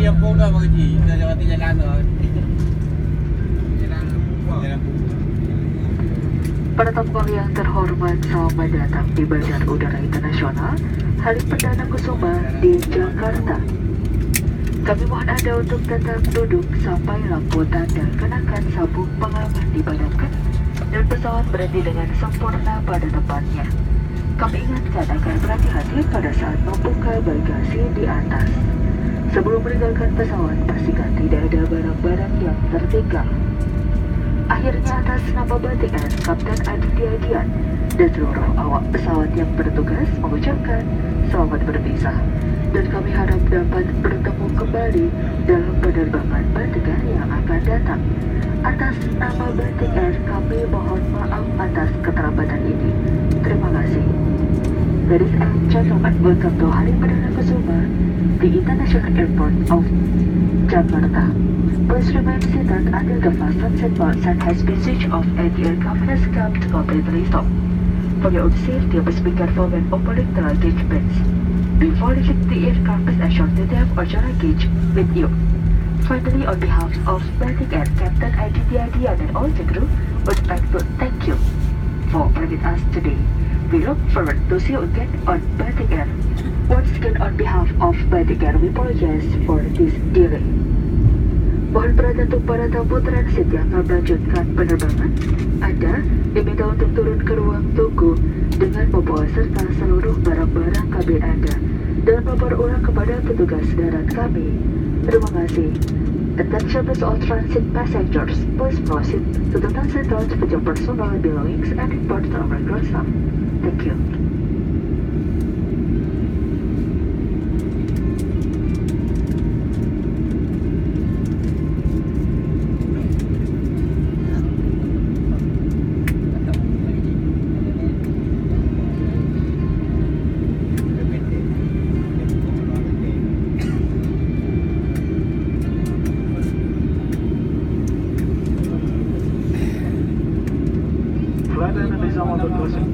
Ampung dah Bang Haji. Kita lewati jalan tu. Jalan Para tamu yang terhormat, selamat datang di Bandara Udara Internasional Halim Perdana Kusuma di Jakarta. Kami mohon Anda untuk tetap duduk sampai lampu tanda kenakan sabuk pengaman dipadamkan dan pesawat berhenti dengan sempurna pada tempatnya. Kami ingatkan agar berhati-hati pada saat membuka bagasi di atas. Sebelum meninggalkan pesawat, pastikan tidak ada barang-barang yang tertinggal. Akhirnya, atas nama Batik Air, Kapten Aditya Dian dan seluruh awak pesawat yang bertugas mengucapkan selamat berpisah. Dan kami harap dapat bertemu kembali dalam penerbangan Batik Air yang akan datang. Atas nama Batik Air, kami mohon maaf atas keterlambatan ini. Terima kasih. Ladies and gentlemen, welcome to Halim Perdana Kusuma, the International Airport of Jakarta. Please remain seated until the fasten seatbelts and has been switched off and the aircraft has come to completely stop. For your own safety, please be careful when opening the luggage bins. Before leaving the aircraft, please ensure that you have all your luggage with you. Finally, on behalf of Batik Air, Captain Aditya Dian and all the crew would like to thank you for flying with us today. We look forward to see you again on Batik Air. Once again, on behalf of Batik Air, we apologize for this delay. Mohon perhatian untuk para tamu transit yang akan melanjutkan penerbangan. Anda diminta untuk turun ke ruang tunggu dengan membawa serta seluruh barang-barang kabin Anda dan melapor ulang kepada petugas darat kami. Terima kasih. Attention to all transit passengers. Please proceed to the transit lounge with your personal belongings and report to our ground staff. Thank you. Flight Indonesia 126